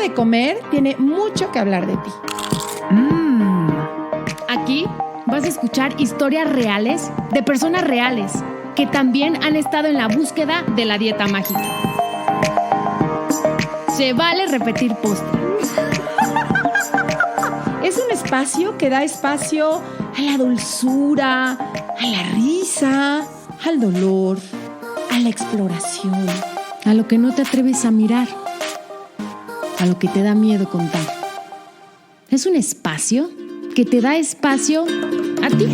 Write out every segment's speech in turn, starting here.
de comer tiene mucho que hablar de ti. Aquí vas a escuchar historias reales de personas reales que también han estado en la búsqueda de la dieta mágica. Se vale repetir postre. Es un espacio que da espacio a la dulzura, a la risa, al dolor, a la exploración, A lo que no te atreves a mirar, a lo que te da miedo contar. Es un espacio que te da espacio a ti.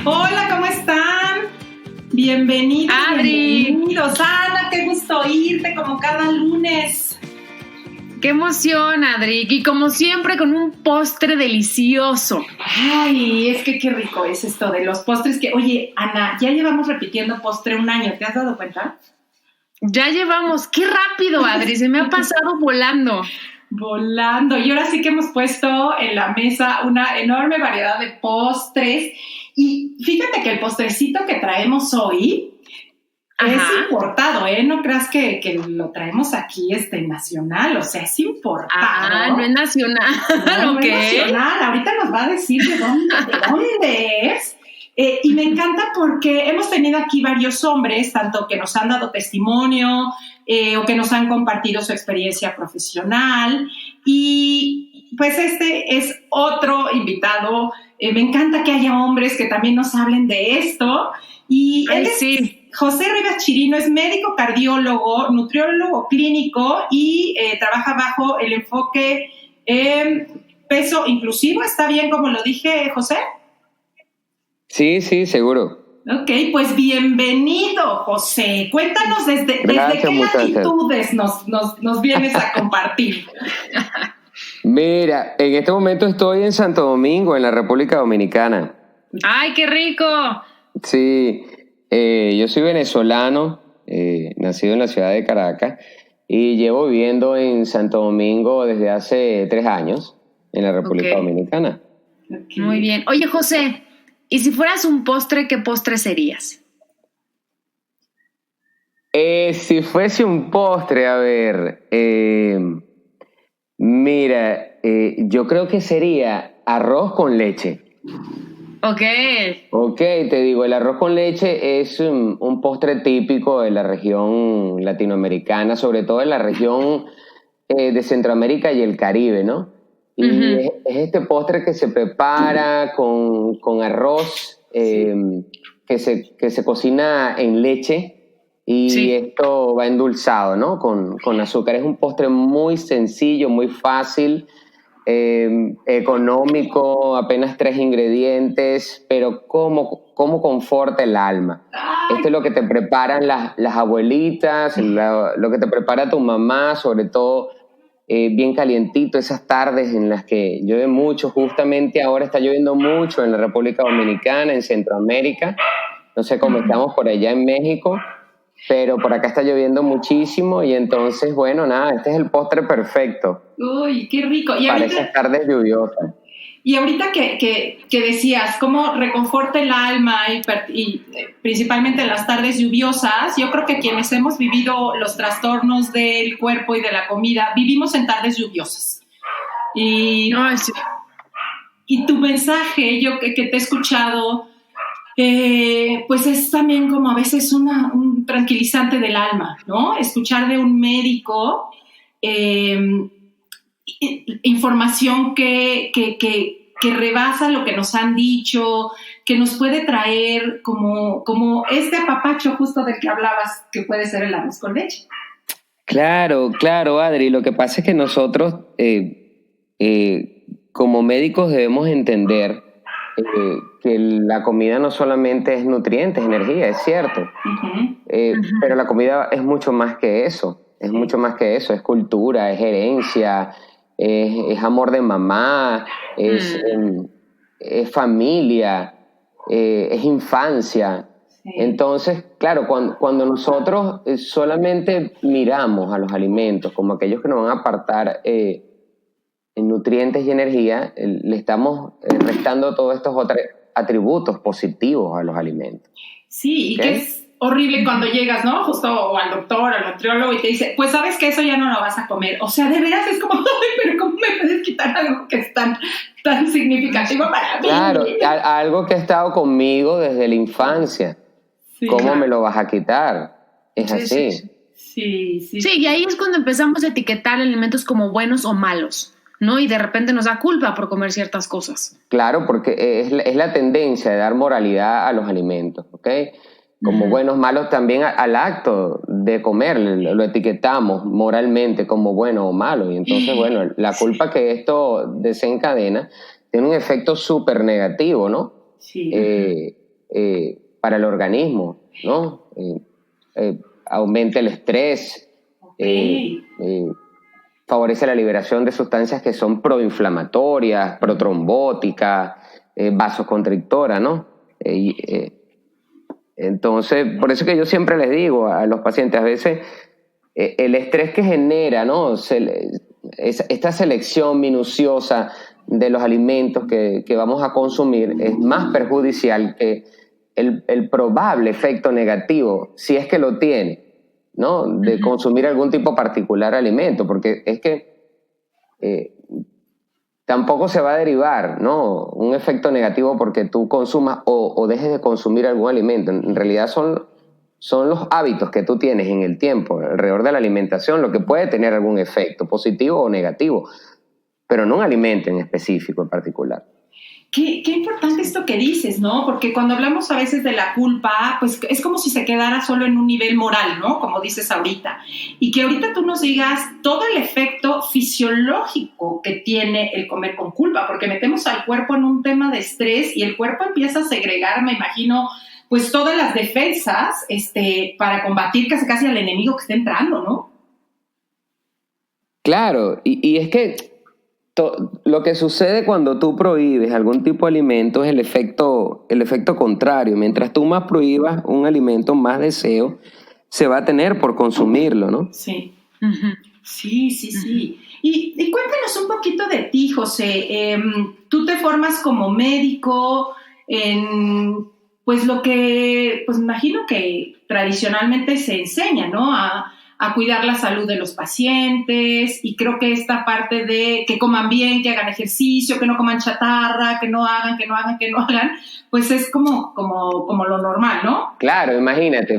Hola, ¿cómo están? Bienvenidos, Adri. bienvenidos. Ana, qué gusto oírte como cada lunes. ¡Qué emoción, Adri! Y como siempre, con un postre delicioso. Ay, es que qué rico es esto de los postres que... Oye, Ana, ya llevamos repitiendo postre un año, ¿te has dado cuenta? Ya llevamos. ¡Qué rápido, Adri! Se me ha pasado volando. Volando. Y ahora sí que hemos puesto en la mesa una enorme variedad de postres. Y fíjate que el postrecito que traemos hoy es importado, ¿eh? No creas que lo traemos aquí nacional, o sea, es importado. No es nacional. No es nacional. Ahorita nos va a decir de dónde es. Y me encanta porque hemos tenido aquí varios hombres, tanto que nos han dado testimonio o que nos han compartido su experiencia profesional. Y pues este es otro invitado. Me encanta que haya hombres que también nos hablen de esto. Y él es José Rivas Chirino, es médico cardiólogo, nutriólogo clínico y trabaja bajo el enfoque peso inclusivo. ¿Está bien como lo dije, José? Sí, seguro. Ok, pues bienvenido, José. Cuéntanos desde qué latitudes nos vienes a compartir. Mira, en este momento estoy en Santo Domingo, en la República Dominicana. ¡Ay, qué rico! Sí, yo soy venezolano, nacido en la ciudad de Caracas y llevo viviendo en Santo Domingo desde hace 3 años, en la República Dominicana. Okay. Muy bien. Oye, José, ¿y si fueras un postre, qué postre serías? Si fuese un postre, a ver, mira, yo creo que sería arroz con leche. Ok, te digo, el arroz con leche es un postre típico de la región latinoamericana, sobre todo en la región de Centroamérica y el Caribe, ¿no? Y es este postre que se prepara con arroz que se cocina en leche y esto va endulzado, ¿no? Con azúcar. Es un postre muy sencillo, muy fácil, económico, apenas 3 ingredientes, pero cómo conforta el alma. Esto es lo que te preparan las abuelitas, lo que te prepara tu mamá, sobre todo bien calientito, esas tardes en las que llueve mucho. Justamente ahora está lloviendo mucho en la República Dominicana, en Centroamérica. No sé cómo estamos por allá en México, pero por acá está lloviendo muchísimo y entonces, bueno, nada, este es el postre perfecto. Uy, qué rico. Y para esas tardes lluviosas. Y ahorita que decías cómo reconforta el alma y principalmente en las tardes lluviosas, yo creo que quienes hemos vivido los trastornos del cuerpo y de la comida, vivimos en tardes lluviosas. Y tu mensaje, yo que te he escuchado, pues es también como a veces un tranquilizante del alma, ¿no? Escuchar de un médico información que rebasa lo que nos han dicho, que nos puede traer como este apapacho justo del que hablabas, que puede ser el arroz con leche. Claro, Adri. Lo que pasa es que nosotros como médicos debemos entender que la comida no solamente es nutrientes, energía, es cierto. Pero la comida es mucho más que eso. Es mucho más que eso. Es cultura, es herencia, es amor de mamá, es familia, es infancia. Sí. Entonces, claro, cuando nosotros solamente miramos a los alimentos como aquellos que nos van a aportar nutrientes y energía, le estamos restando todos estos otros atributos positivos a los alimentos. Sí, ¿okay? Y que es horrible cuando llegas, ¿no? Justo o al doctor, al nutriólogo y te dice, pues sabes que eso ya no lo vas a comer. O sea, de veras es como, ay, pero ¿cómo me puedes quitar algo que es tan significativo para mí? Claro, algo que ha estado conmigo desde la infancia. Sí, ¿Cómo claro. me lo vas a quitar? Es Sí, así. Sí. Sí, y ahí es cuando empezamos a etiquetar alimentos como buenos o malos, ¿no? Y de repente nos da culpa por comer ciertas cosas. Claro, porque es la tendencia de dar moralidad a los alimentos, ¿ok? Como buenos, malos, también al acto de comer, lo etiquetamos moralmente como bueno o malo. Y entonces, bueno, la culpa que esto desencadena tiene un efecto súper negativo, ¿no? Sí. Para el organismo, ¿no? Aumenta el estrés, favorece la liberación de sustancias que son proinflamatorias, protrombóticas, vasoconstrictoras, ¿no? Entonces, por eso que yo siempre les digo a los pacientes, a veces el estrés que genera, ¿no? Esta selección minuciosa de los alimentos que vamos a consumir es más perjudicial que el probable efecto negativo, si es que lo tiene, ¿no? De consumir algún tipo particular de alimento, porque es que tampoco se va a derivar, ¿no? Un efecto negativo porque tú consumas o dejes de consumir algún alimento. En realidad son los hábitos que tú tienes en el tiempo alrededor de la alimentación lo que puede tener algún efecto positivo o negativo, pero no un alimento en específico, en particular. Qué importante esto que dices, ¿no? Porque cuando hablamos a veces de la culpa, pues es como si se quedara solo en un nivel moral, ¿no? Como dices ahorita. Y que ahorita tú nos digas todo el efecto fisiológico que tiene el comer con culpa, porque metemos al cuerpo en un tema de estrés y el cuerpo empieza a segregar, me imagino, pues todas las defensas para combatir casi al enemigo que está entrando, ¿no? Claro, y es que lo que sucede cuando tú prohíbes algún tipo de alimento es el efecto contrario. Mientras tú más prohíbas un alimento, más deseo se va a tener por consumirlo, ¿no? Sí. Sí. Y cuéntanos un poquito de ti, José. Tú te formas como médico en, pues lo que, pues imagino que tradicionalmente se enseña, ¿no? A cuidar la salud de los pacientes, y creo que esta parte de que coman bien, que hagan ejercicio, que no coman chatarra, que no hagan, pues es como lo normal, ¿no? Claro, imagínate.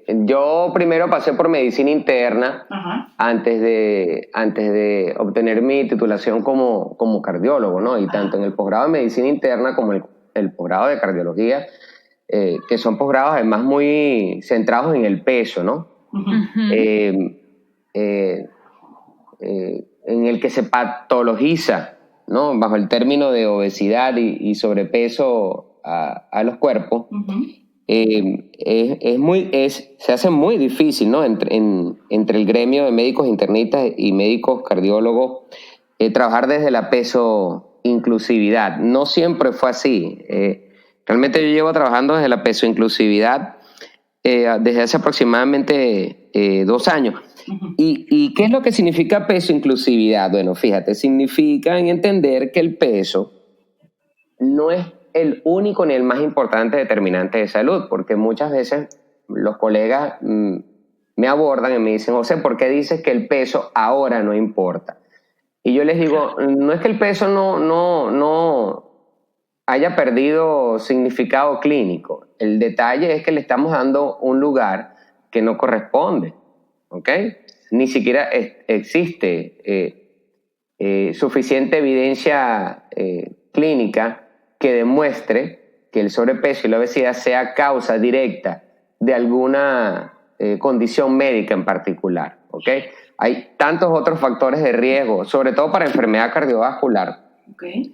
Yo primero pasé por medicina interna. Ajá. antes de obtener mi titulación como cardiólogo, ¿no? Y tanto en el posgrado de medicina interna como el posgrado de cardiología, que son posgrados además muy centrados en el peso, ¿no? En el que se patologiza, ¿no? Bajo el término de obesidad y sobrepeso a los cuerpos. Se hace muy difícil, ¿no? Entre el gremio de médicos internistas y médicos cardiólogos trabajar desde la peso inclusividad. No siempre fue así. Realmente yo llevo trabajando desde la peso inclusividad desde hace aproximadamente 2 años. ¿Y qué es lo que significa peso inclusividad? Bueno, fíjate, significa en entender que el peso no es el único ni el más importante determinante de salud, porque muchas veces los colegas me abordan y me dicen, José, ¿por qué dices que el peso ahora no importa? Y yo les digo, no es que el peso no haya perdido significado clínico, el detalle es que le estamos dando un lugar que no corresponde, ¿ok? Ni siquiera existe suficiente evidencia clínica que demuestre que el sobrepeso y la obesidad sea causa directa de alguna condición médica en particular, ¿ok? Hay tantos otros factores de riesgo, sobre todo para enfermedad cardiovascular, que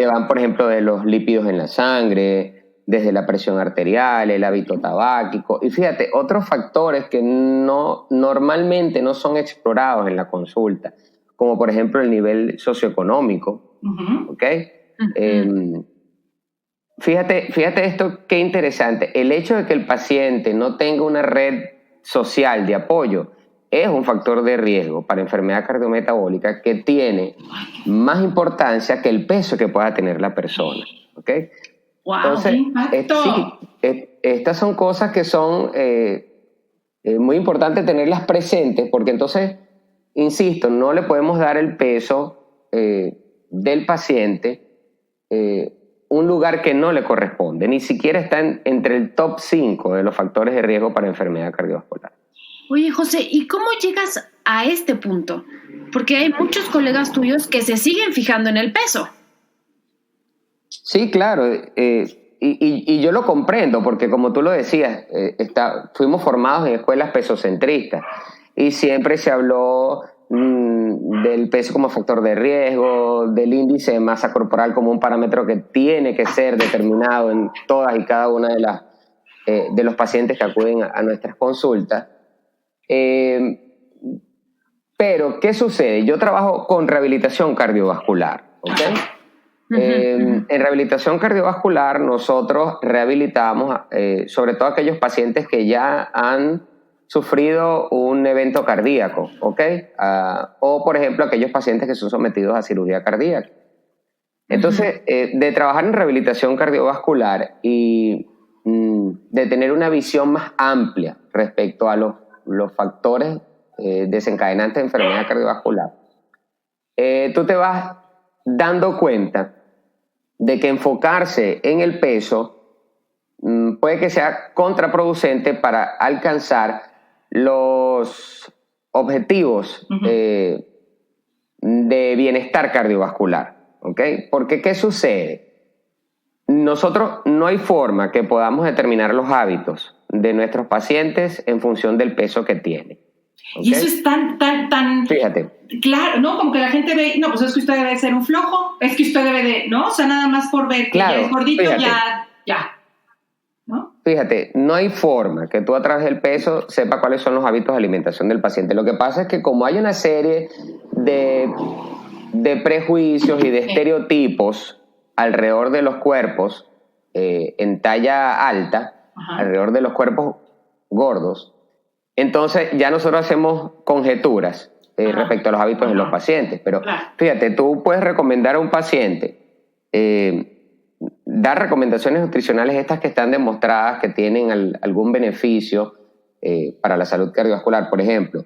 van, por ejemplo, de los lípidos en la sangre, desde la presión arterial, el hábito tabáquico, y fíjate, otros factores que normalmente no son explorados en la consulta, como por ejemplo el nivel socioeconómico, ¿ok? Fíjate esto, qué interesante. El hecho de que el paciente no tenga una red social de apoyo es un factor de riesgo para enfermedad cardiometabólica que tiene más importancia que el peso que pueda tener la persona, ¿ok? ¡Wow! Entonces, ¡Qué impacto! estas son cosas que son muy importantes tenerlas presentes, porque entonces, insisto, no le podemos dar el peso del paciente un lugar que no le corresponde, ni siquiera está entre el top 5 de los factores de riesgo para enfermedad cardiovascular. Oye, José, ¿y cómo llegas a este punto? Porque hay muchos colegas tuyos que se siguen fijando en el peso. Sí, claro, y yo lo comprendo, porque como tú lo decías, fuimos formados en escuelas pesocentristas y siempre se habló del peso como factor de riesgo, del índice de masa corporal como un parámetro que tiene que ser determinado en todas y cada una de los pacientes que acuden a nuestras consultas. Pero, ¿qué sucede? Yo trabajo con rehabilitación cardiovascular, ¿ok? En rehabilitación cardiovascular nosotros rehabilitamos sobre todo aquellos pacientes que ya han sufrido un evento cardíaco, ¿ok? O, por ejemplo, aquellos pacientes que son sometidos a cirugía cardíaca. Entonces, de trabajar en rehabilitación cardiovascular y de tener una visión más amplia respecto a los factores desencadenantes de enfermedad cardiovascular, tú te vas dando cuenta de que enfocarse en el peso puede que sea contraproducente para alcanzar los objetivos de bienestar cardiovascular, ¿ok? Porque, ¿qué sucede? Nosotros no hay forma que podamos determinar los hábitos de nuestros pacientes en función del peso que tienen. ¿Okay? Y eso es tan... Fíjate. Claro, ¿no? Como que la gente ve, no, pues es que usted debe ser un flojo, es que usted debe de, ¿no? O sea, nada más por ver que claro, ya es gordito, fíjate. ya, ¿no? Fíjate, no hay forma que tú a través del peso sepas cuáles son los hábitos de alimentación del paciente. Lo que pasa es que como hay una serie de prejuicios y de estereotipos alrededor de los cuerpos en talla alta, alrededor de los cuerpos gordos, entonces ya nosotros hacemos conjeturas respecto a los hábitos de los pacientes. Pero fíjate, tú puedes recomendar a un paciente, dar recomendaciones nutricionales estas que están demostradas que tienen algún beneficio para la salud cardiovascular. Por ejemplo,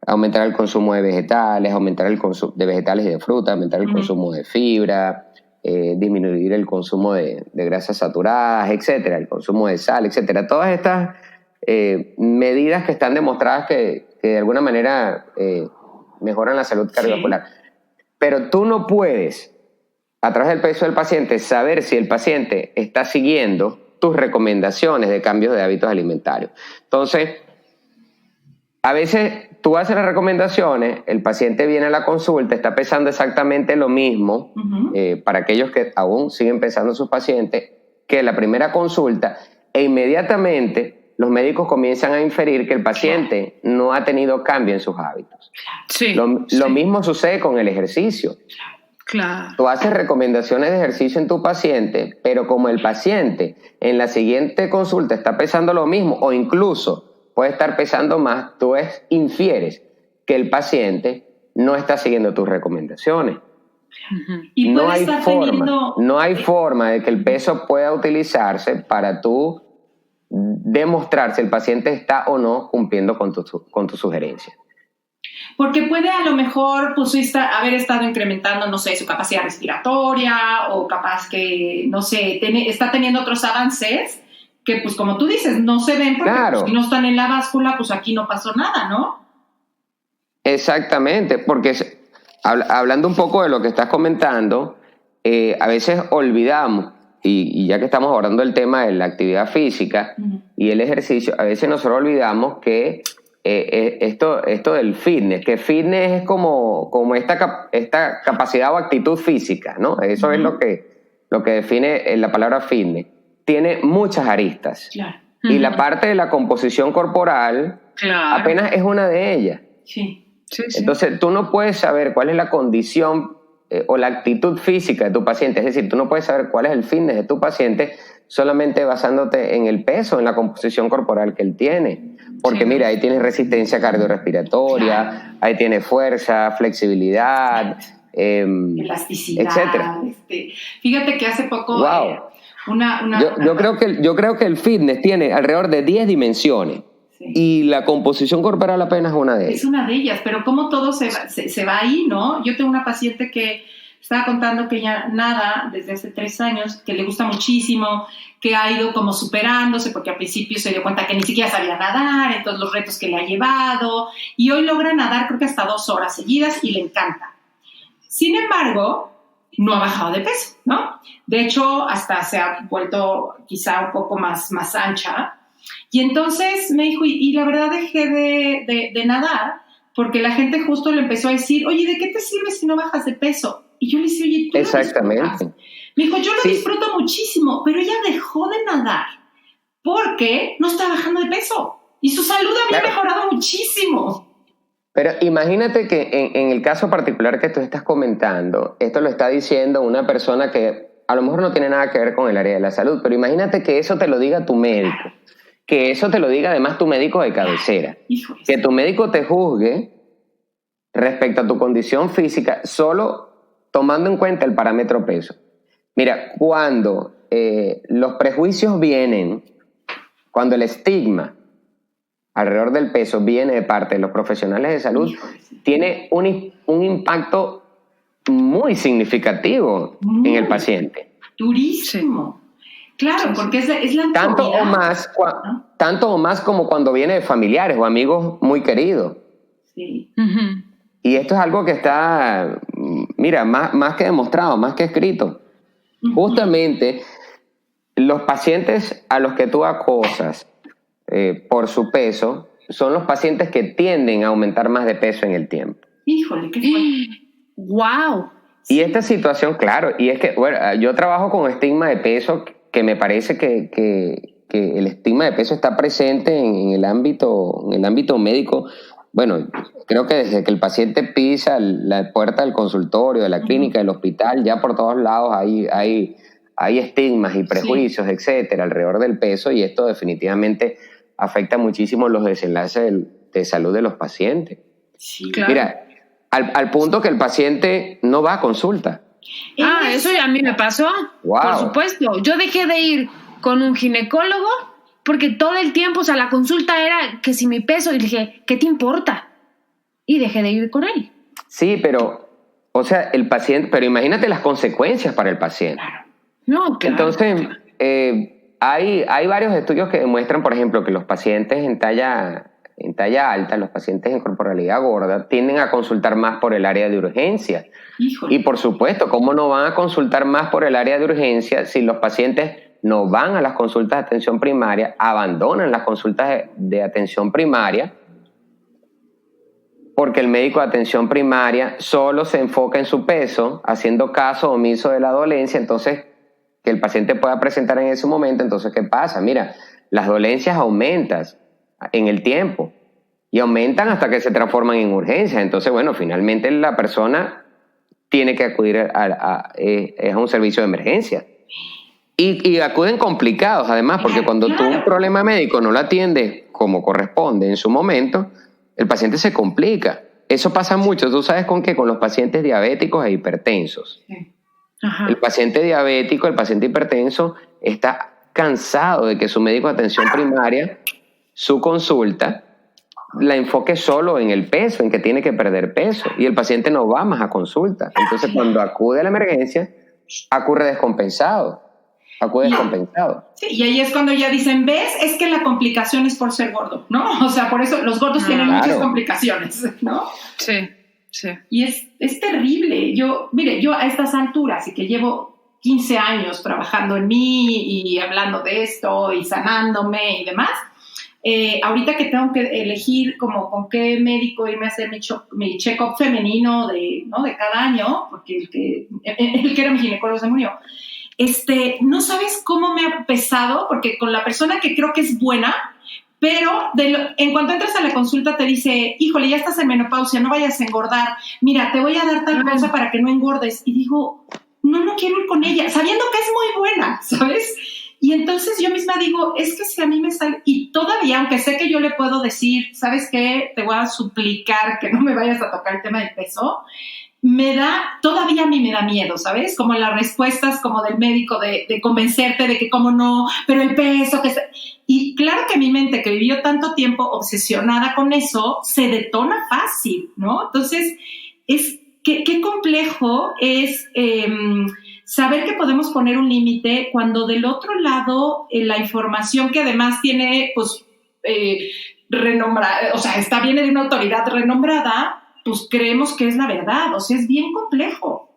aumentar el consumo de vegetales, aumentar el consumo de vegetales y de fruta, aumentar el consumo de fibra, disminuir el consumo de grasas saturadas, etcétera, el consumo de sal, etcétera. Todas estas medidas que están demostradas que de alguna manera mejoran la salud cardiovascular. Sí. Pero tú no puedes, a través del peso del paciente, saber si el paciente está siguiendo tus recomendaciones de cambios de hábitos alimentarios. Entonces, a veces tú haces las recomendaciones, el paciente viene a la consulta, está pesando exactamente lo mismo, para aquellos que aún siguen pesando sus pacientes, que la primera consulta, e inmediatamente los médicos comienzan a inferir que el paciente no ha tenido cambio en sus hábitos. Sí, lo mismo sucede con el ejercicio. Claro. Tú haces recomendaciones de ejercicio en tu paciente, pero como el paciente en la siguiente consulta está pesando lo mismo o incluso puede estar pesando más, tú infieres que el paciente no está siguiendo tus recomendaciones. Y no hay forma de que el peso pueda utilizarse para tú demostrar si el paciente está o no cumpliendo con tu sugerencia. Porque puede a lo mejor haber estado incrementando, no sé, su capacidad respiratoria o capaz que, no sé, está teniendo otros avances que, pues como tú dices, no se ven porque pues, si no están en la báscula, pues aquí no pasó nada, ¿no? Exactamente, porque hablando un poco de lo que estás comentando, a veces olvidamos, y ya que estamos abordando el tema de la actividad física y el ejercicio, a veces nosotros olvidamos que esto del fitness, que fitness es como esta capacidad o actitud física, ¿no? Eso es lo que define la palabra fitness. Tiene muchas aristas. Claro. Y la parte de la composición corporal apenas es una de ellas. Sí. Entonces, tú no puedes saber cuál es la condición o la actitud física de tu paciente. Es decir, tú no puedes saber cuál es el fitness de tu paciente solamente basándote en el peso, en la composición corporal que él tiene. Porque mira, ahí tienes resistencia cardiorrespiratoria, ahí tienes fuerza, flexibilidad, elasticidad, etcétera. Fíjate que hace poco Yo creo que el fitness tiene alrededor de 10 dimensiones. Sí. Y la composición corporal apenas es una de ellas. Es una de ellas, pero como todo se va ahí, ¿no? Yo tengo una paciente que estaba contando que ella nada desde hace 3 años, que le gusta muchísimo, que ha ido como superándose, porque al principio se dio cuenta que ni siquiera sabía nadar, entonces los retos que le ha llevado, y hoy logra nadar creo que hasta 2 horas seguidas y le encanta. Sin embargo, no ha bajado de peso, ¿no? De hecho, hasta se ha vuelto quizá un poco más ancha. Y entonces me dijo, y la verdad dejé de nadar, porque la gente justo le empezó a decir, oye, ¿de qué te sirve si no bajas de peso? Y yo le decía, oye, ¿tú exactamente. Lo disfrutas? Me dijo, yo lo disfruto muchísimo, pero ella dejó de nadar porque no está bajando de peso. Y su salud había mejorado muchísimo. Pero imagínate que en el caso particular que tú estás comentando, esto lo está diciendo una persona que a lo mejor no tiene nada que ver con el área de la salud, pero imagínate que eso te lo diga tu médico, que eso te lo diga además tu médico de cabecera, que tu médico te juzgue respecto a tu condición física solo tomando en cuenta el parámetro peso. Mira, cuando los prejuicios vienen, cuando el estigma alrededor del peso viene de parte de los profesionales de salud, tiene un impacto muy significativo en el paciente. Durísimo. Claro, porque es la tanto o más como cuando viene de familiares o amigos muy queridos. Sí. Uh-huh. Y esto es algo que está, mira, más que demostrado, más que escrito. Uh-huh. Justamente los pacientes a los que tú acosas por su peso son los pacientes que tienden a aumentar más de peso en el tiempo. Híjole, qué fuerte. ¡Wow! Y esta situación, claro, y es que, bueno, yo trabajo con estigma de peso, que me parece que el estigma de peso está presente en el ámbito médico. Bueno, creo que desde que el paciente pisa la puerta del consultorio, de la clínica, del hospital, ya por todos lados hay estigmas y prejuicios, etcétera, alrededor del peso, y esto definitivamente afecta muchísimo los desenlaces de salud de los pacientes. Sí, claro. Mira, al punto que el paciente no va a consulta. Eso ya a mí me pasó. Wow. Por supuesto. Yo dejé de ir con un ginecólogo porque todo el tiempo, o sea, la consulta era que si mi peso, y le dije, ¿qué te importa? Y dejé de ir con él. Sí, pero, o sea, el paciente, pero imagínate las consecuencias para el paciente. No, claro. Entonces, hay varios estudios que demuestran, por ejemplo, que los pacientes en talla alta, los pacientes en corporalidad gorda, tienden a consultar más por el área de urgencia. Híjole. Y por supuesto, ¿cómo no van a consultar más por el área de urgencia si los pacientes no van a las consultas de atención primaria, abandonan las consultas de atención primaria, porque el médico de atención primaria solo se enfoca en su peso, haciendo caso omiso de la dolencia, entonces que el paciente pueda presentar en ese momento? Entonces, ¿qué pasa? Mira, las dolencias aumentan en el tiempo y aumentan hasta que se transforman en urgencias. Entonces, bueno, finalmente la persona tiene que acudir a un servicio de emergencia. Y acuden complicados, además, porque cuando tú un problema médico no lo atiendes como corresponde en su momento, el paciente se complica. Eso pasa mucho, ¿tú sabes con qué? Con los pacientes diabéticos e hipertensos. Sí. Ajá. El paciente diabético, el paciente hipertenso, está cansado de que su médico de atención primaria, su consulta, la enfoque solo en el peso, en que tiene que perder peso, y el paciente no va más a consulta. Entonces, cuando acude a la emergencia, acude descompensado. Sí, y ahí es cuando ya dicen, ¿ves? Es que la complicación es por ser gordo, ¿no? O sea, por eso los gordos tienen muchas complicaciones, ¿no? Sí, sí. Y es terrible. Yo a estas alturas, y que llevo 15 años trabajando en mí y hablando de esto y sanándome y demás, ahorita que tengo que elegir como con qué médico irme a hacer mi check-up femenino de cada año, porque el que era mi ginecólogo se murió, no sabes cómo me ha pesado, porque con la persona que creo que es buena, pero en cuanto entras a la consulta te dice, híjole, ya estás en menopausia, no vayas a engordar, mira, te voy a dar tal cosa para que no engordes. Y digo, no quiero ir con ella, sabiendo que es muy buena, ¿sabes? Y entonces yo misma digo, es que si a mí me sale, y todavía, aunque sé que yo le puedo decir, ¿sabes qué? Te voy a suplicar que no me vayas a tocar el tema del peso, todavía a mí me da miedo, ¿sabes? Como las respuestas como del médico de convencerte de que cómo no, pero el peso que y claro que mi mente, que vivió tanto tiempo obsesionada con eso, se detona fácil, ¿no? Entonces, qué complejo es saber que podemos poner un límite cuando del otro lado la información que además tiene, pues, renombrada, o sea, viene de una autoridad renombrada, pues creemos que es la verdad, o sea, es bien complejo.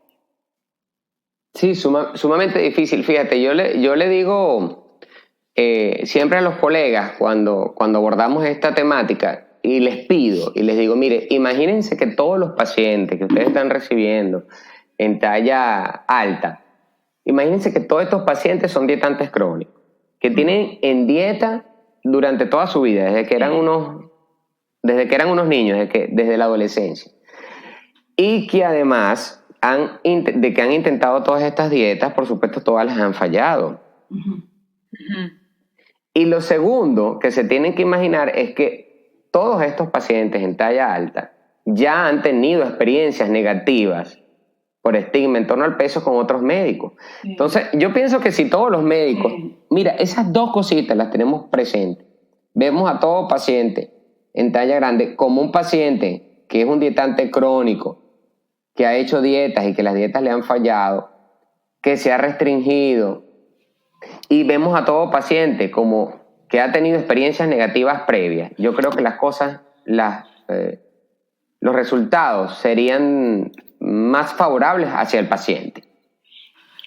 Sí, sumamente difícil. Fíjate, yo le digo siempre a los colegas cuando abordamos esta temática y les pido y les digo, mire, imagínense que todos los pacientes que ustedes están recibiendo en talla alta, imagínense que todos estos pacientes son dietantes crónicos, que tienen en dieta durante toda su vida, desde que eran unos niños, desde la adolescencia, y que además han intentado todas estas dietas, por supuesto todas las han fallado. Uh-huh. Ujú. Y lo segundo que se tienen que imaginar es que todos estos pacientes en talla alta ya han tenido experiencias negativas por estigma en torno al peso con otros médicos. Sí. Entonces, yo pienso que si todos los médicos, mira, esas dos cositas las tenemos presentes, vemos a todo paciente en talla grande como un paciente que es un dietante crónico, que ha hecho dietas y que las dietas le han fallado, que se ha restringido, y vemos a todo paciente como que ha tenido experiencias negativas previas, yo creo que las cosas, los resultados serían más favorables hacia el paciente.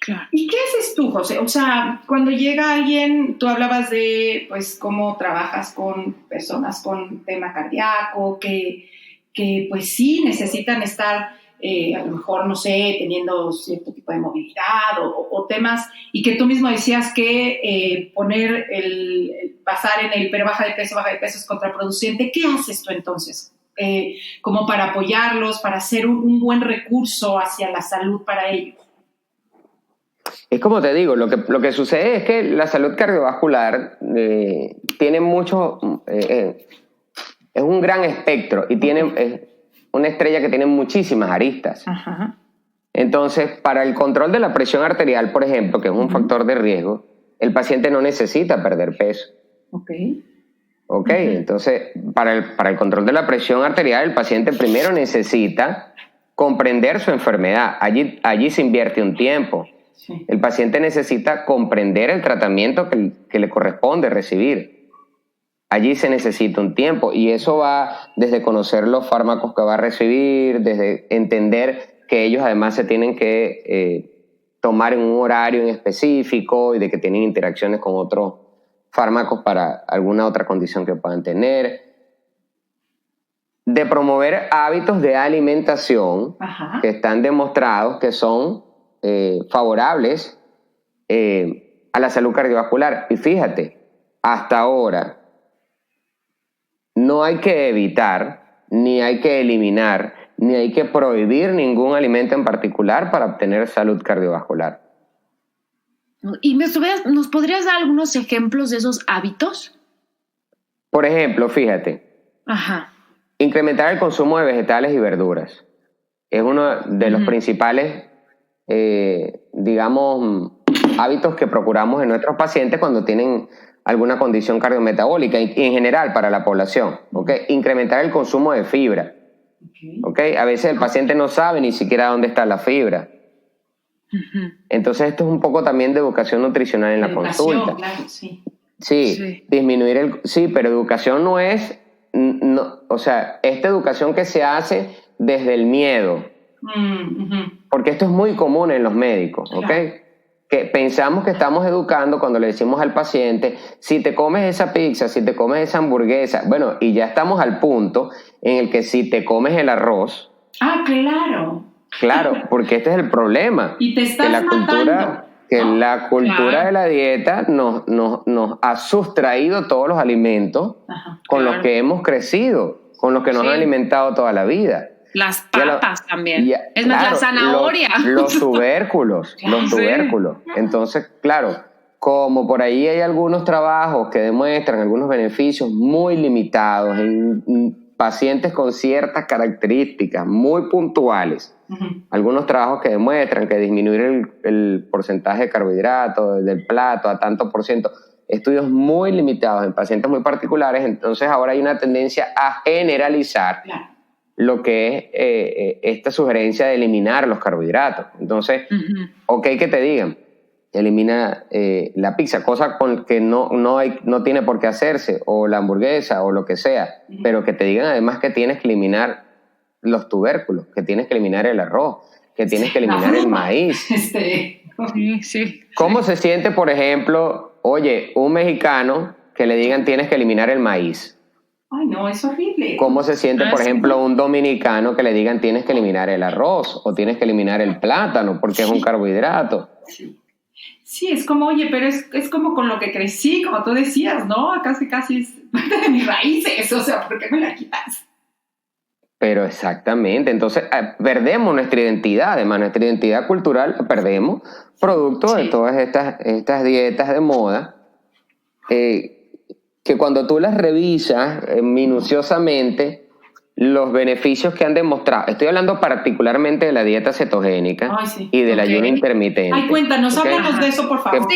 Claro. ¿Y qué haces tú, José? O sea, cuando llega alguien, tú hablabas de, pues, cómo trabajas con personas con tema cardíaco, que pues sí necesitan estar, a lo mejor, no sé, teniendo cierto tipo de movilidad o temas, y que tú mismo decías que poner pasar en el pero baja de peso es contraproducente. ¿Qué haces tú entonces? Como para apoyarlos, para hacer un buen recurso hacia la salud para ellos. Es como te digo, lo que sucede es que la salud cardiovascular tiene mucho, es un gran espectro y tiene una estrella que tiene muchísimas aristas. Ajá. Entonces, para el control de la presión arterial, por ejemplo, que es un factor de riesgo, el paciente no necesita perder peso. Ok. ¿Ok? Entonces, para el control de la presión arterial, el paciente primero necesita comprender su enfermedad. Allí se invierte un tiempo. Sí. El paciente necesita comprender el tratamiento que le corresponde recibir. Allí se necesita un tiempo y eso va desde conocer los fármacos que va a recibir, desde entender que ellos además se tienen que tomar en un horario en específico y de que tienen interacciones con otros fármacos para alguna otra condición que puedan tener. De promover hábitos de alimentación Ajá. que están demostrados que son favorables a la salud cardiovascular. Y fíjate, hasta ahora no hay que evitar, ni hay que eliminar, ni hay que prohibir ningún alimento en particular para obtener salud cardiovascular. ¿Y nos podrías dar algunos ejemplos de esos hábitos? Por ejemplo, fíjate, Ajá. incrementar el consumo de vegetales y verduras. Es uno de los principales hábitos que procuramos en nuestros pacientes cuando tienen alguna condición cardiometabólica y en general para la población. ¿Okay? Incrementar el consumo de fibra. ¿Okay? A veces el paciente no sabe ni siquiera dónde está la fibra. Entonces esto es un poco también de educación nutricional en la consulta. Claro, sí. Sí, disminuir pero educación no es, o sea, esta educación que se hace desde el miedo. Porque esto es muy común en los médicos, ¿ok? Claro. Que pensamos que estamos educando cuando le decimos al paciente, si te comes esa pizza, si te comes esa hamburguesa, bueno, y ya estamos al punto en el que si te comes el arroz. Ah, claro. Claro, porque este es el problema. Y te estás que la cultura, matando. que ¿no? la cultura Claro. de la dieta nos ha sustraído todos los alimentos con los que hemos crecido, con los que nos han alimentado toda la vida. Las papas también. Es más, claro, la zanahoria. Los tubérculos, los tubérculos. Entonces, claro, como por ahí hay algunos trabajos que demuestran algunos beneficios muy limitados en pacientes con ciertas características muy puntuales, algunos trabajos que demuestran que disminuir el porcentaje de carbohidratos del plato a tanto por ciento, estudios muy limitados en pacientes muy particulares. Entonces ahora hay una tendencia a generalizar lo que es esta sugerencia de eliminar los carbohidratos. Entonces, ok que te digan, elimina la pizza, cosa con que no tiene por qué hacerse, o la hamburguesa, o lo que sea, pero que te digan además que tienes que eliminar los tubérculos, que tienes que eliminar el arroz, que tienes que eliminar el maíz. Sí. ¿Cómo se siente, por ejemplo, oye, un mexicano que le digan tienes que eliminar el maíz? Ay, no, es horrible. ¿Cómo se siente, por ejemplo, un dominicano que le digan tienes que eliminar el arroz o tienes que eliminar el plátano porque es un carbohidrato? Sí, es como, oye, pero es como con lo que crecí, como tú decías, ¿no? Casi es parte de mis raíces, o sea, ¿por qué me la quitas? Pero exactamente, entonces perdemos nuestra identidad, además nuestra identidad cultural la perdemos producto de todas estas dietas de moda, que cuando tú las revisas minuciosamente, los beneficios que han demostrado, estoy hablando particularmente de la dieta cetogénica y del ayuno intermitente. Ay, cuéntanos, háblanos de eso, por favor.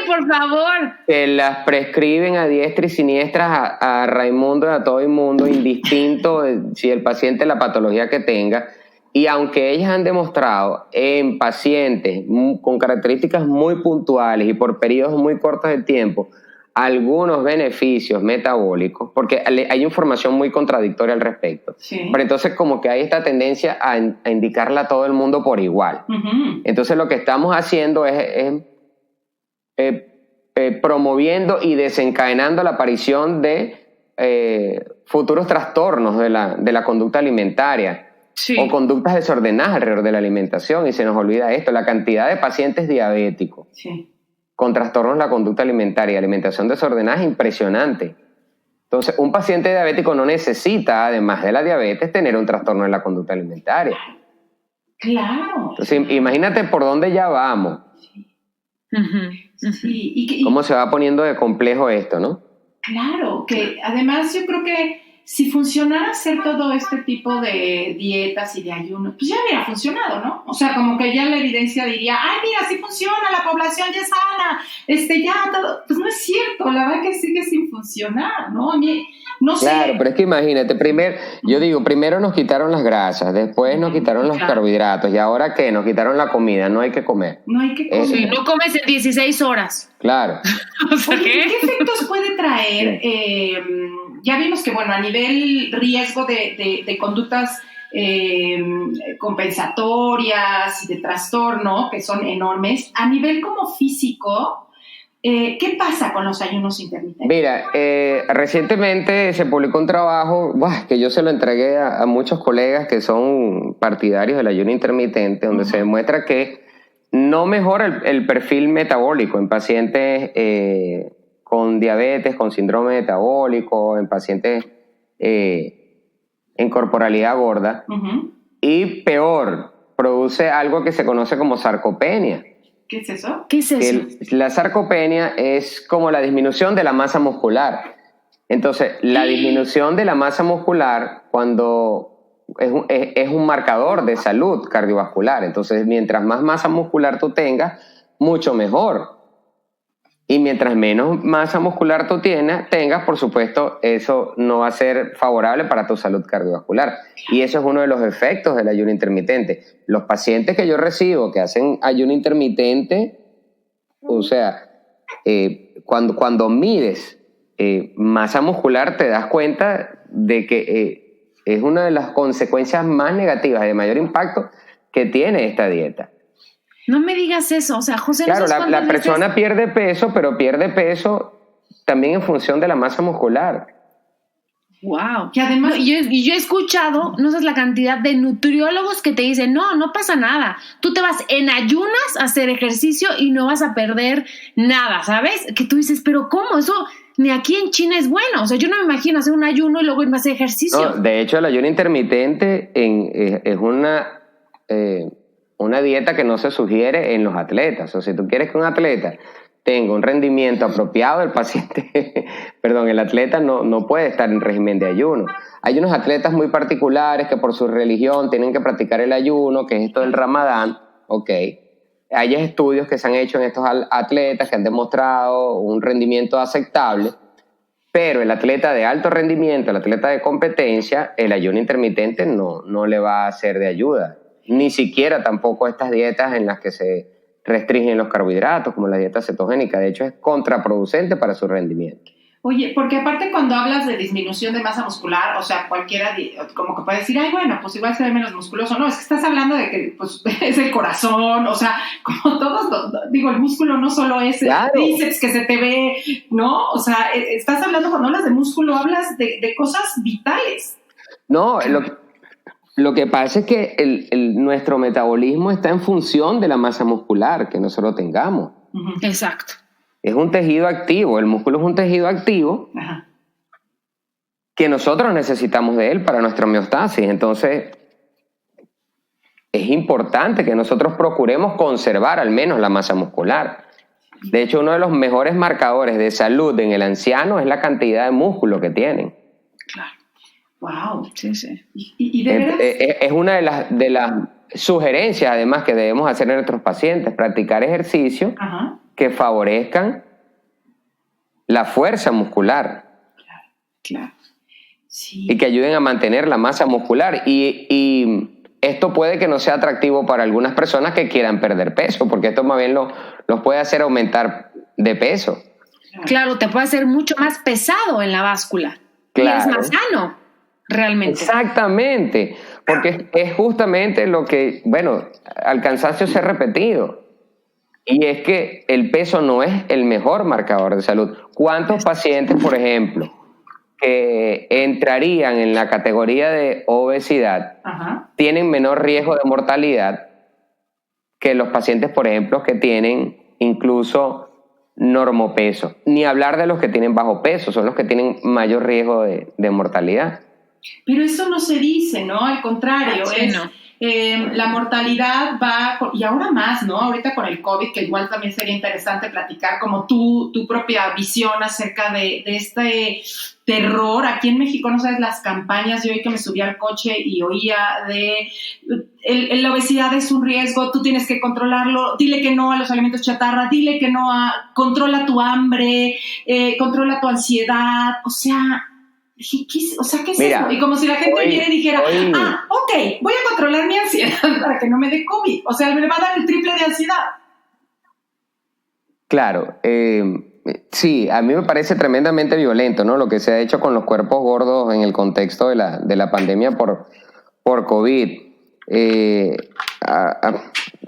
Por favor. Que las prescriben a diestra y siniestra a Raimundo y a todo el mundo, indistinto si el paciente la patología que tenga. Y aunque ellas han demostrado en pacientes con características muy puntuales y por periodos muy cortos de tiempo, algunos beneficios metabólicos, porque hay información muy contradictoria al respecto. Pero entonces como que hay esta tendencia a indicarla a todo el mundo por igual. Entonces lo que estamos haciendo es promoviendo y desencadenando la aparición de futuros trastornos de la conducta alimentaria o conductas desordenadas alrededor de la alimentación, y se nos olvida esto, la cantidad de pacientes diabéticos con trastornos de la conducta alimentaria y alimentación desordenada es impresionante. Entonces, un paciente diabético no necesita, además de la diabetes, tener un trastorno de la conducta alimentaria. Claro. Entonces, imagínate por dónde ya vamos. ¿Cómo se va poniendo de complejo esto, no? Claro, que además yo creo que si funcionara hacer todo este tipo de dietas y de ayuno, pues ya hubiera funcionado, ¿no? O sea, como que ya la evidencia diría, ay, mira, sí funciona, la población ya es sana, ya todo. Pues no es cierto, la verdad que sigue sin funcionar, ¿no? A mí, no sé. Claro, pero es que imagínate, primero nos quitaron las grasas, después nos quitaron los carbohidratos, y ahora ¿qué? Nos quitaron la comida, no hay que comer. No hay que comer. Sí, no comes en 16 horas. Claro. O sea, Oye, ¿qué efectos puede traer? Ya vimos que, bueno, a nivel riesgo de conductas compensatorias y de trastorno, que son enormes, a nivel como físico, ¿qué pasa con los ayunos intermitentes? Mira, recientemente se publicó un trabajo que yo se lo entregué a muchos colegas que son partidarios del ayuno intermitente, donde se demuestra que no mejora el perfil metabólico en pacientes con diabetes, con síndrome metabólico, en pacientes en corporalidad gorda, y peor, produce algo que se conoce como sarcopenia. ¿Qué es eso? La sarcopenia es como la disminución de la masa muscular. Entonces, la disminución de la masa muscular cuando es un marcador de salud cardiovascular. Entonces, mientras más masa muscular tú tengas, mucho mejor. Y mientras menos masa muscular tú tengas, por supuesto, eso no va a ser favorable para tu salud cardiovascular. Y eso es uno de los efectos del ayuno intermitente. Los pacientes que yo recibo que hacen ayuno intermitente, o sea, cuando mides masa muscular, te das cuenta de que es una de las consecuencias más negativas, de mayor impacto que tiene esta dieta. No me digas eso, o sea, José... Claro, la persona pierde peso, pero pierde peso también en función de la masa muscular. Wow. Que además... yo he escuchado, no sabes la cantidad de nutriólogos que te dicen, no pasa nada. Tú te vas en ayunas a hacer ejercicio y no vas a perder nada, ¿sabes? Que tú dices, pero ¿cómo? Eso ni aquí en China es bueno. O sea, yo no me imagino hacer un ayuno y luego irme a hacer ejercicio. No, de hecho, el ayuno intermitente es una dieta que no se sugiere en los atletas. O sea, si tú quieres que un atleta tenga un rendimiento apropiado, el paciente, perdón, el atleta no puede estar en régimen de ayuno. Hay unos atletas muy particulares que por su religión tienen que practicar el ayuno, que es esto del Ramadán, ok. Hay estudios que se han hecho en estos atletas que han demostrado un rendimiento aceptable, pero el atleta de alto rendimiento, el atleta de competencia, el ayuno intermitente no le va a ser de ayuda. Ni siquiera tampoco estas dietas en las que se restringen los carbohidratos, como la dieta cetogénica. De hecho, es contraproducente para su rendimiento. Oye, porque aparte cuando hablas de disminución de masa muscular, o sea, cualquiera como que puede decir, ay, bueno, pues igual se ve menos musculoso. No, es que estás hablando de que pues, es el corazón, o sea, como todos, digo, el músculo no solo es claro. El bíceps que se te ve, ¿no? O sea, estás hablando, cuando hablas de músculo, hablas de cosas vitales. No, lo que pasa es que nuestro metabolismo está en función de la masa muscular que nosotros tengamos. Uh-huh. Exacto. Es un tejido activo, el músculo es un tejido activo. Ajá. Que nosotros necesitamos de él para nuestra homeostasis. Entonces, es importante que nosotros procuremos conservar al menos la masa muscular. De hecho, uno de los mejores marcadores de salud en el anciano es la cantidad de músculo que tienen. Claro. Wow. Sí, sí. ¿Y de veras? Es una de las sugerencias, además, que debemos hacer en nuestros pacientes, practicar ejercicio. Ajá. Que favorezcan la fuerza muscular. Claro. Sí. Y que ayuden a mantener la masa muscular. Y esto puede que no sea atractivo para algunas personas que quieran perder peso, porque esto más bien los puede hacer aumentar de peso. Claro, te puede hacer mucho más pesado en la báscula. Claro. Y es más sano, realmente. Exactamente, porque es justamente lo que, bueno, al cansancio se ha repetido. Y es que el peso no es el mejor marcador de salud. ¿Cuántos pacientes, por ejemplo, que entrarían en la categoría de obesidad, ajá, tienen menor riesgo de mortalidad que los pacientes, por ejemplo, que tienen incluso normopeso? Ni hablar de los que tienen bajo peso, son los que tienen mayor riesgo de mortalidad. Pero eso no se dice, ¿no? Al contrario, la mortalidad va, y ahora más, ¿no? Ahorita con el COVID, que igual también sería interesante platicar como tu propia visión acerca de este terror. Aquí en México, no sabes, las campañas, yo hoy que me subí al coche y oía de la obesidad es un riesgo, tú tienes que controlarlo, dile que no a los alimentos chatarra, dile que no controla tu hambre, controla tu ansiedad, o sea... ¿qué es Mira, eso? Y como si la gente viera y dijera, ok, voy a controlar mi ansiedad para que no me dé COVID. O sea, me va a dar el triple de ansiedad. Claro, sí, a mí me parece tremendamente violento, ¿no? Lo que se ha hecho con los cuerpos gordos en el contexto de la pandemia por COVID.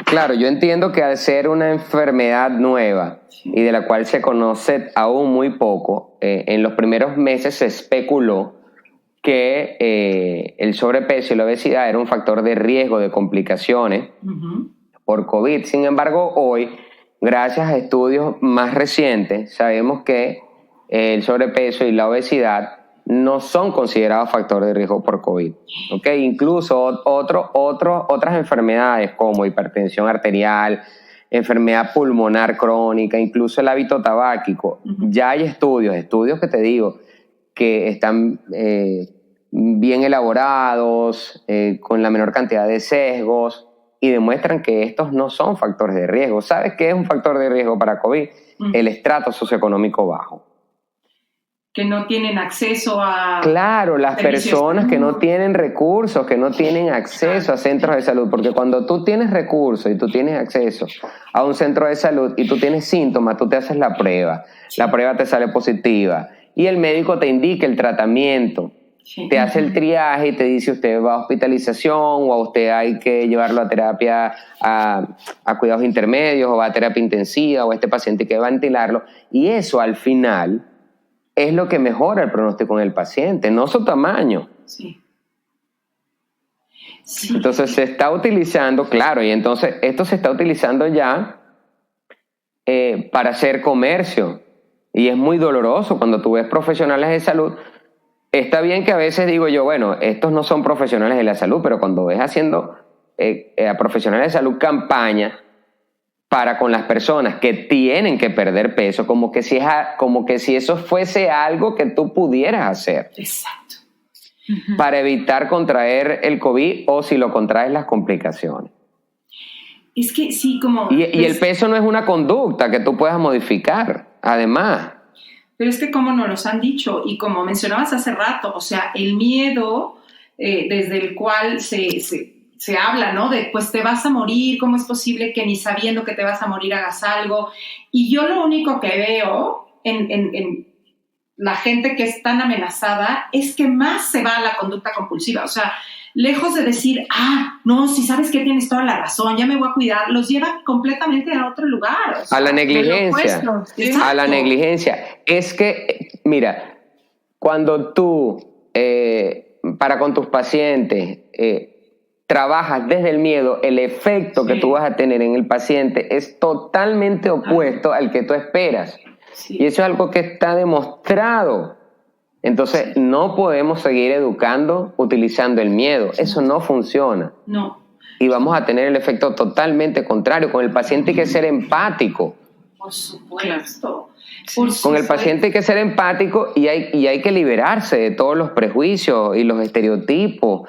Claro, yo entiendo que al ser una enfermedad nueva y de la cual se conoce aún muy poco, en los primeros meses se especuló que el sobrepeso y la obesidad era un factor de riesgo de complicaciones por COVID. Sin embargo, hoy, gracias a estudios más recientes, sabemos que el sobrepeso y la obesidad no son considerados factores de riesgo por COVID. ¿Okay? Incluso otras enfermedades como hipertensión arterial, enfermedad pulmonar crónica, incluso el hábito tabáquico. Ya hay estudios que te digo, que están bien elaborados, con la menor cantidad de sesgos, y demuestran que estos no son factores de riesgo. ¿Sabes qué es un factor de riesgo para COVID? El estrato socioeconómico bajo. Que no tienen acceso a... Claro, las personas que no tienen recursos, que no tienen acceso a centros de salud, porque cuando tú tienes recursos y tú tienes acceso a un centro de salud y tú tienes síntomas, tú te haces la prueba te sale positiva y el médico te indica el tratamiento, te hace el triaje y te dice usted va a hospitalización o a usted hay que llevarlo a terapia, a cuidados intermedios o va a terapia intensiva o a este paciente que va a ventilarlo, y eso al final es lo que mejora el pronóstico en el paciente, no su tamaño. Sí. Entonces se está utilizando, claro, y entonces esto se está utilizando ya para hacer comercio. Y es muy doloroso cuando tú ves profesionales de salud. Está bien que a veces digo yo, bueno, estos no son profesionales de la salud, pero cuando ves haciendo a profesionales de salud campaña para con las personas que tienen que perder peso, como que si eso fuese algo que tú pudieras hacer. Exacto. Para evitar contraer el COVID o si lo contraes las complicaciones. Es que sí, como... Y el peso no es una conducta que tú puedas modificar, además. Pero es que como nos los han dicho, y como mencionabas hace rato, o sea, el miedo desde el cual se habla, ¿no? De, pues te vas a morir, ¿cómo es posible que ni sabiendo que te vas a morir hagas algo? Y yo lo único que veo en la gente que es tan amenazada es que más se va a la conducta compulsiva. O sea, lejos de decir, no, si sabes que tienes toda la razón, ya me voy a cuidar, los lleva completamente a otro lugar. O sea, a la negligencia. A la negligencia. Es que, mira, cuando tú, para con tus pacientes, trabajas desde el miedo, el efecto que tú vas a tener en el paciente es totalmente opuesto al que tú esperas. Sí. Y eso es algo que está demostrado. Entonces, no podemos seguir educando utilizando el miedo. Eso no funciona. No. Y vamos a tener el efecto totalmente contrario. Con el paciente hay que ser empático. Por supuesto. Con el paciente hay que ser empático y hay que liberarse de todos los prejuicios y los estereotipos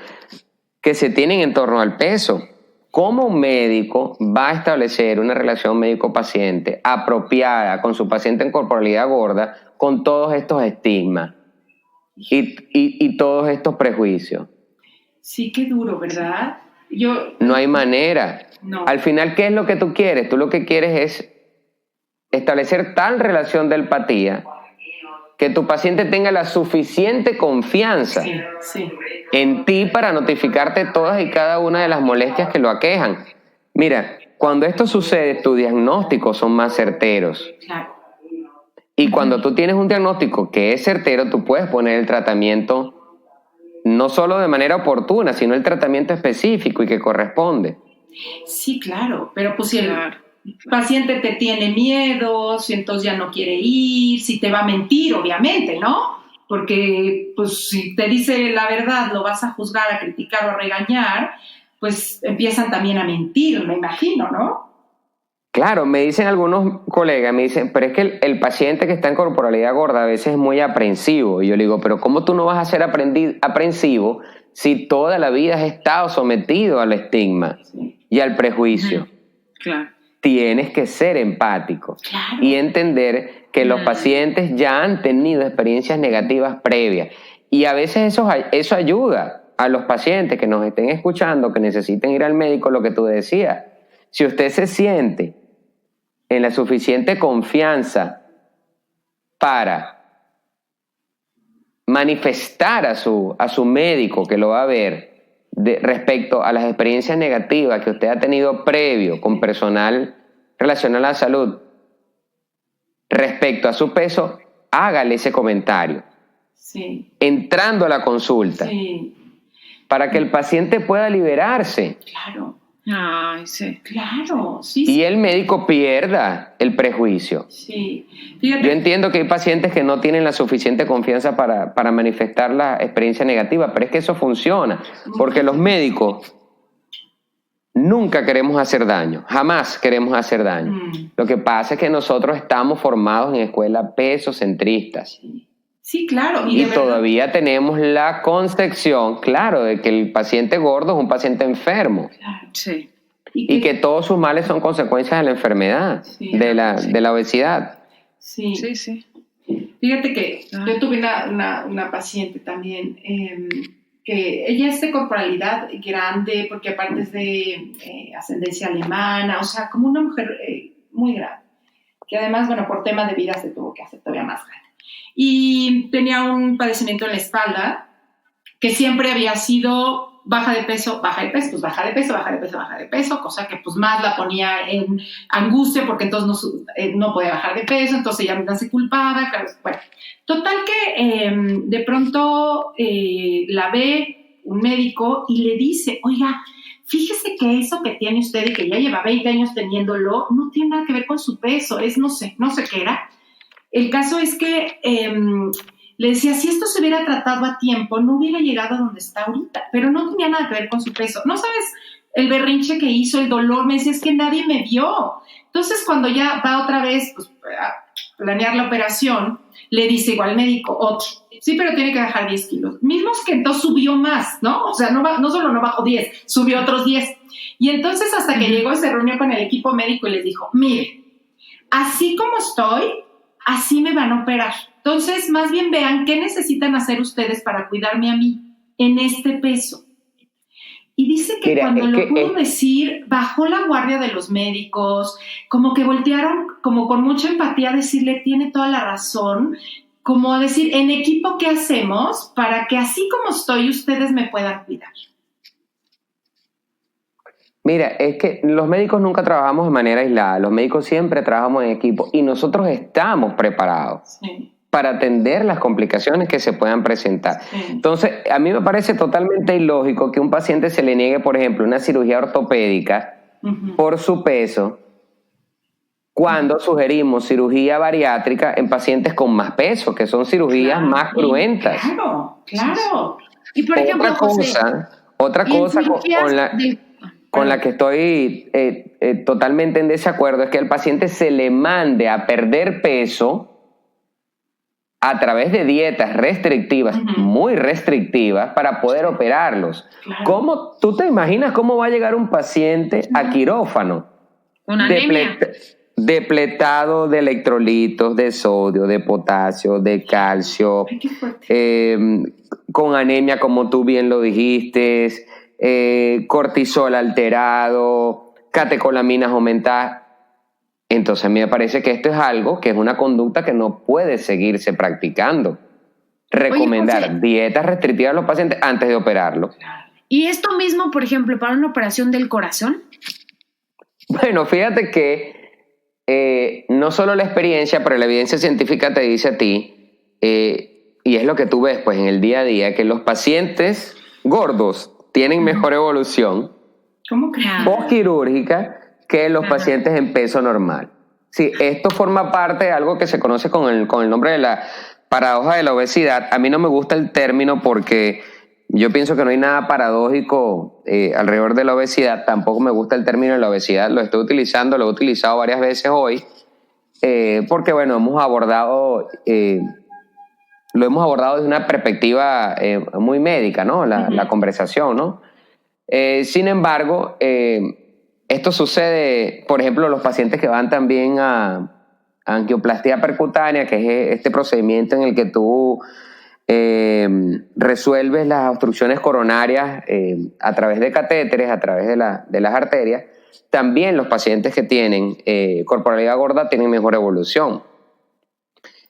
que se tienen en torno al peso. ¿Cómo un médico va a establecer una relación médico-paciente apropiada con su paciente en corporalidad gorda con todos estos estigmas y todos estos prejuicios? Sí, qué duro, ¿verdad? No hay manera. No. Al final, ¿qué es lo que tú quieres? Tú lo que quieres es establecer tal relación de empatía que tu paciente tenga la suficiente confianza en ti para notificarte todas y cada una de las molestias que lo aquejan. Mira, cuando esto sucede, tus diagnósticos son más certeros. Claro. Y cuando tú tienes un diagnóstico que es certero, tú puedes poner el tratamiento no solo de manera oportuna, sino el tratamiento específico y que corresponde. Sí, claro, pero pues si el paciente te tiene miedo, si entonces ya no quiere ir, si te va a mentir, obviamente, ¿no? Porque pues si te dice la verdad, lo vas a juzgar, a criticar o a regañar, pues empiezan también a mentir, me imagino, ¿no? Claro, me dicen algunos colegas, me dicen, pero es que el paciente que está en corporalidad gorda a veces es muy aprensivo. Y yo le digo, pero ¿cómo tú no vas a ser aprensivo si toda la vida has estado sometido al estigma y al prejuicio? Claro. Tienes que ser empático y entender que los pacientes ya han tenido experiencias negativas previas. Y a veces eso ayuda a los pacientes que nos estén escuchando, que necesiten ir al médico, lo que tú decías. Si usted se siente en la suficiente confianza para manifestar a su médico que lo va a ver respecto a las experiencias negativas que usted ha tenido previo con personal relacionado a la salud, respecto a su peso, hágale ese comentario. Sí. Entrando a la consulta. Sí. Para que el paciente pueda liberarse. Claro. Ay, sí. Claro, sí. Y el médico pierda el prejuicio. Sí. Fíjate. Yo entiendo que hay pacientes que no tienen la suficiente confianza para manifestar la experiencia negativa, pero es que eso funciona, porque los médicos nunca queremos hacer daño, jamás queremos hacer daño. Lo que pasa es que nosotros estamos formados en escuelas pesocentristas. Sí, claro. Y todavía tenemos la concepción, claro, de que el paciente gordo es un paciente enfermo. Claro. Sí. Y que todos sus males son consecuencias de la enfermedad, de la obesidad. Sí. Sí, sí. Fíjate que yo tuve una paciente también que ella es de corporalidad grande, porque aparte es de ascendencia alemana, o sea, como una mujer muy grande, que además, bueno, por temas de vida se tuvo que hacer todavía más grande. Y tenía un padecimiento en la espalda que siempre había sido baja de peso, pues baja de peso, cosa que pues más la ponía en angustia porque entonces no podía bajar de peso, entonces ella misma se culpaba, claro, bueno. Total que de pronto la ve un médico y le dice, oiga, fíjese que eso que tiene usted y que ya lleva 20 años teniéndolo no tiene nada que ver con su peso, es no sé qué era. El caso es que le decía, si esto se hubiera tratado a tiempo, no hubiera llegado a donde está ahorita, pero no tenía nada que ver con su peso. No sabes el berrinche que hizo, el dolor, me decía, es que nadie me vio. Entonces, cuando ya va otra vez pues, a planear la operación, le dice igual al médico, otro, sí, pero tiene que bajar 10 kilos. Mismos que entonces subió más, ¿no? O sea, no solo no bajó 10, subió otros 10. Y entonces hasta que llegó, se reunió con el equipo médico y les dijo, mire, así como estoy, así me van a operar. Entonces, más bien vean qué necesitan hacer ustedes para cuidarme a mí en este peso. Y dice que cuando lo pudo decir, bajó la guardia de los médicos, como que voltearon como con mucha empatía a decirle, tiene toda la razón, como a decir, en equipo, ¿qué hacemos para que así como estoy, ustedes me puedan cuidar? Mira, es que los médicos nunca trabajamos de manera aislada, los médicos siempre trabajamos en equipo y nosotros estamos preparados para atender las complicaciones que se puedan presentar. Entonces, a mí me parece totalmente ilógico que un paciente se le niegue, por ejemplo, una cirugía ortopédica por su peso, cuando sugerimos cirugía bariátrica en pacientes con más peso, que son cirugías más cruentas. Claro. Y por ejemplo, otra cosa con la que estoy totalmente en desacuerdo es que al paciente se le mande a perder peso a través de dietas restrictivas, muy restrictivas, para poder operarlos. Claro. ¿Tú te imaginas cómo va a llegar un paciente a quirófano? Con anemia. Depletado de electrolitos, de sodio, de potasio, de calcio, con anemia, como tú bien lo dijiste, cortisol alterado, catecolaminas aumentadas. Entonces a mí me parece que esto es algo que es una conducta que no puede seguirse practicando. Recomendar dietas restrictivas a los pacientes antes de operarlo. ¿Y esto mismo, por ejemplo, para una operación del corazón? Bueno, fíjate que no solo la experiencia, pero la evidencia científica te dice a ti, y es lo que tú ves pues en el día a día, que los pacientes gordos tienen mejor evolución postquirúrgica que los pacientes en peso normal. Sí, esto forma parte de algo que se conoce con el nombre de la paradoja de la obesidad. A mí no me gusta el término porque yo pienso que no hay nada paradójico alrededor de la obesidad. Tampoco me gusta el término de la obesidad. Lo he utilizado varias veces hoy, porque bueno, lo hemos abordado desde una perspectiva muy médica, ¿no? La conversación, ¿no? Sin embargo, esto sucede, por ejemplo, los pacientes que van también a angioplastia percutánea, que es este procedimiento en el que tú resuelves las obstrucciones coronarias a través de catéteres, a través de las arterias. También los pacientes que tienen corporalidad gorda tienen mejor evolución.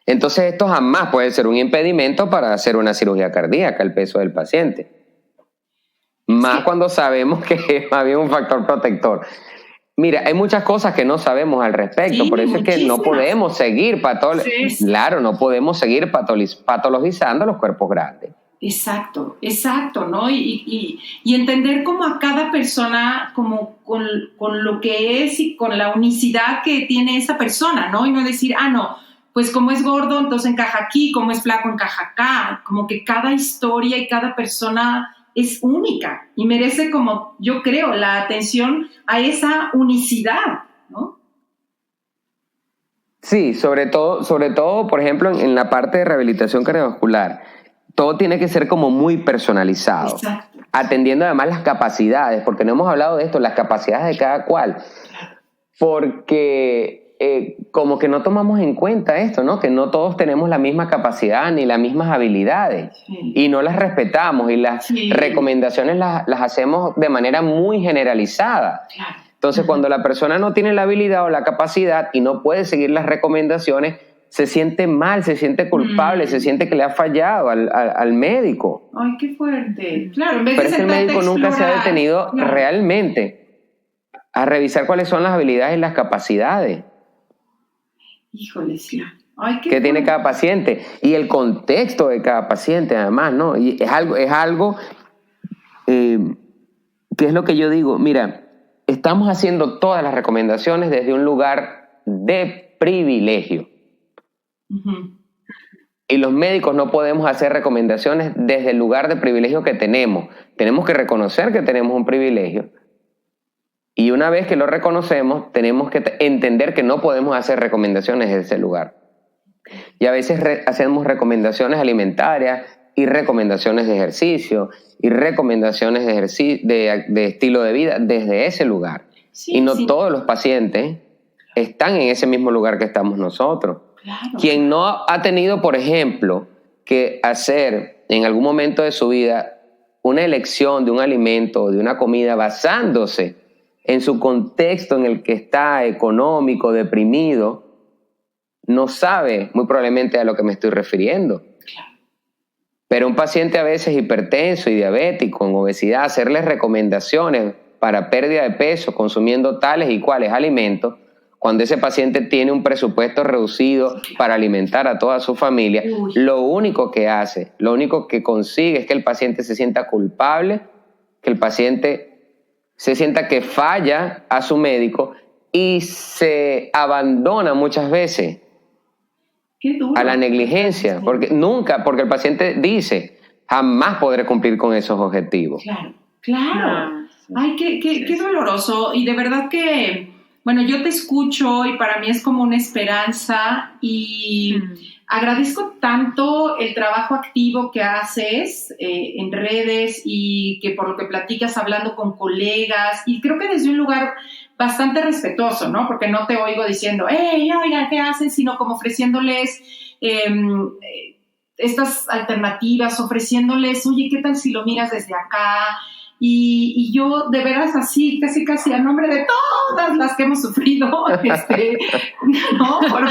Entonces esto jamás puede ser un impedimento para hacer una cirugía cardíaca, el peso del paciente. Más cuando sabemos que es más bien un factor protector. Mira, hay muchas cosas que no sabemos al respecto, por eso es que no podemos seguir no podemos seguir patologizando los cuerpos grandes. Exacto, ¿no? Y entender como a cada persona, como con lo que es y con la unicidad que tiene esa persona, ¿no? Y no decir, no, pues como es gordo, entonces encaja aquí, como es flaco, encaja acá. Como que cada historia y cada persona es única y merece, como yo creo, la atención a esa unicidad, ¿no? Sí, sobre todo, por ejemplo, en la parte de rehabilitación cardiovascular, todo tiene que ser como muy personalizado. Exacto. Atendiendo además las capacidades, porque no hemos hablado de esto, las capacidades de cada cual, porque como que no tomamos en cuenta esto, ¿no? Que no todos tenemos la misma capacidad ni las mismas habilidades y no las respetamos y las recomendaciones las hacemos de manera muy generalizada. Entonces, cuando la persona no tiene la habilidad o la capacidad y no puede seguir las recomendaciones, se siente mal, se siente culpable, se siente que le ha fallado al médico. Ay, qué fuerte. Claro, en vez pero de es que el médico nunca se ha detenido realmente a revisar cuáles son las habilidades y las capacidades. Híjole, sí. Ay, que tiene cada paciente y el contexto de cada paciente además, ¿no? Y es algo que es lo que yo digo, mira, estamos haciendo todas las recomendaciones desde un lugar de privilegio. Y los médicos no podemos hacer recomendaciones desde el lugar de privilegio que tenemos. Tenemos que reconocer que tenemos un privilegio Y una vez que lo reconocemos, tenemos que entender que no podemos hacer recomendaciones de ese lugar. Y a veces hacemos recomendaciones alimentarias y recomendaciones de ejercicio y recomendaciones de estilo de vida desde ese lugar. Sí, y no todos los pacientes están en ese mismo lugar que estamos nosotros. Claro. Quien no ha tenido, por ejemplo, que hacer en algún momento de su vida una elección de un alimento o de una comida basándose en su contexto en el que está económico, deprimido, no sabe muy probablemente a lo que me estoy refiriendo. Claro. Pero un paciente a veces hipertenso y diabético, con obesidad, hacerles recomendaciones para pérdida de peso consumiendo tales y cuales alimentos, cuando ese paciente tiene un presupuesto reducido para alimentar a toda su familia, lo único que hace, lo único que consigue es que el paciente se sienta culpable, que el paciente se sienta que falla a su médico y se abandona muchas veces a la negligencia, porque el paciente dice, jamás podré cumplir con esos objetivos. Claro. Ay, qué doloroso. Y de verdad que, bueno, yo te escucho y para mí es como una esperanza y agradezco tanto el trabajo activo que haces en redes y que por lo que platicas hablando con colegas y creo que desde un lugar bastante respetuoso, ¿no? Porque no te oigo diciendo, oiga, ¿qué haces? Sino como ofreciéndoles estas alternativas, ofreciéndoles, oye, ¿qué tal si lo miras desde acá? Y yo de veras así, casi a nombre de todas las que hemos sufrido, ¿no?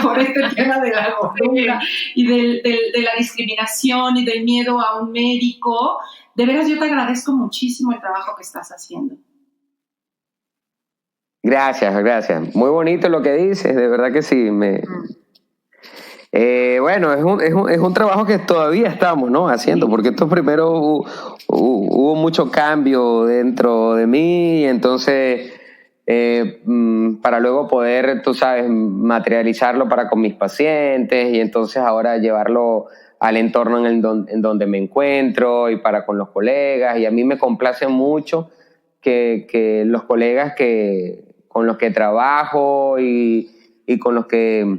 Por este tema de la gordura y de la discriminación y del miedo a un médico, de veras yo te agradezco muchísimo el trabajo que estás haciendo. Gracias. Muy bonito lo que dices, de verdad que sí. Bueno, es un trabajo que todavía estamos, ¿no? haciendo, porque esto primero hubo mucho cambio dentro de mí, y entonces para luego poder, tú sabes, materializarlo para con mis pacientes y entonces ahora llevarlo al entorno en donde me encuentro y para con los colegas, y a mí me complace mucho que los colegas con los que trabajo y con los que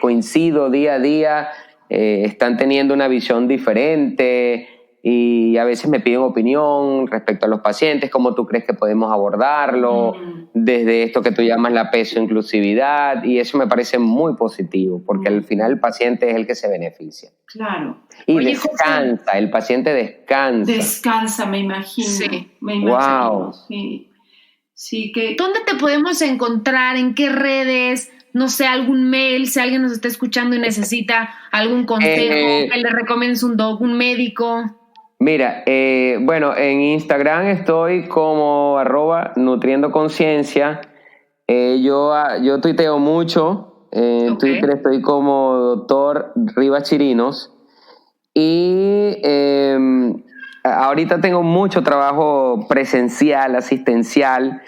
coincido día a día, están teniendo una visión diferente y a veces me piden opinión respecto a los pacientes, cómo tú crees que podemos abordarlo, desde esto que tú llamas la peso-inclusividad, y eso me parece muy positivo, porque al final el paciente es el que se beneficia. Claro. Y descansa, José, el paciente descansa. Descansa, me imagino. Sí. Me imagino. Wow. Sí, que... ¿Dónde te podemos encontrar? ¿En qué redes? No sé, algún mail, si alguien nos está escuchando y necesita algún consejo, que le recomiendes un médico. Mira, bueno, en Instagram estoy como @nutriendoconciencia. Yo tuiteo mucho. En Twitter estoy como Dr. Rivas Chirinos. Y ahorita tengo mucho trabajo presencial, asistencial,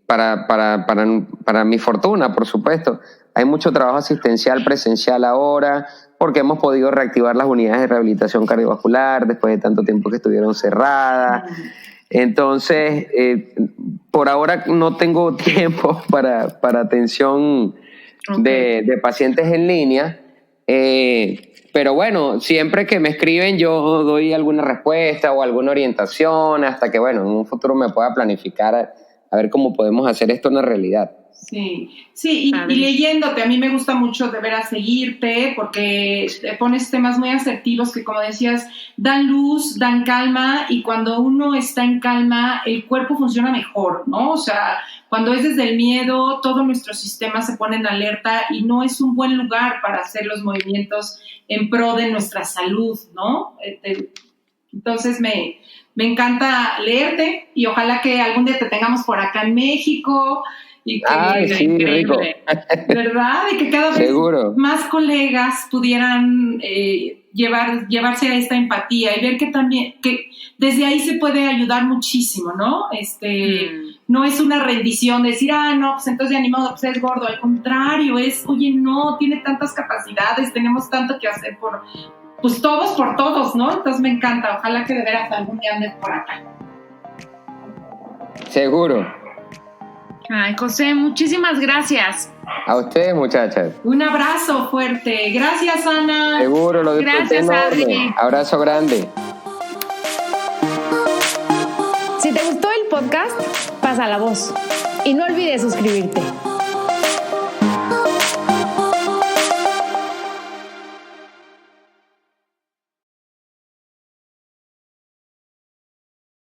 para mi fortuna, por supuesto. Hay mucho trabajo asistencial presencial ahora, porque hemos podido reactivar las unidades de rehabilitación cardiovascular después de tanto tiempo que estuvieron cerradas. Entonces, por ahora no tengo tiempo para atención de pacientes en línea, pero bueno, siempre que me escriben yo doy alguna respuesta o alguna orientación hasta que, bueno, en un futuro me pueda planificar a ver cómo podemos hacer esto una realidad. Sí, y leyéndote, a mí me gusta mucho de veras seguirte porque te pones temas muy asertivos que, como decías, dan luz, dan calma, y cuando uno está en calma, el cuerpo funciona mejor, ¿no? O sea, cuando es desde el miedo, todo nuestro sistema se pone en alerta y no es un buen lugar para hacer los movimientos en pro de nuestra salud, ¿no? Entonces me encanta leerte y ojalá que algún día te tengamos por acá en México. Y que, sí, rico. ¿Verdad? Y que cada vez más colegas pudieran llevarse a esta empatía y ver que también, que desde ahí se puede ayudar muchísimo, ¿no? No es una rendición de decir, no, pues entonces ya ni modo, pues es gordo. Al contrario, oye, no, tiene tantas capacidades, tenemos tanto que hacer por todos, ¿no? Entonces me encanta, ojalá que de veras algún día andes por acá. Seguro. Ay, José, muchísimas gracias. A ustedes, muchachas. Un abrazo fuerte. Gracias, Ana. Seguro, lo disfruté Gracias, enorme. Adri. Abrazo grande. Si te gustó el podcast, pasa la voz. Y no olvides suscribirte.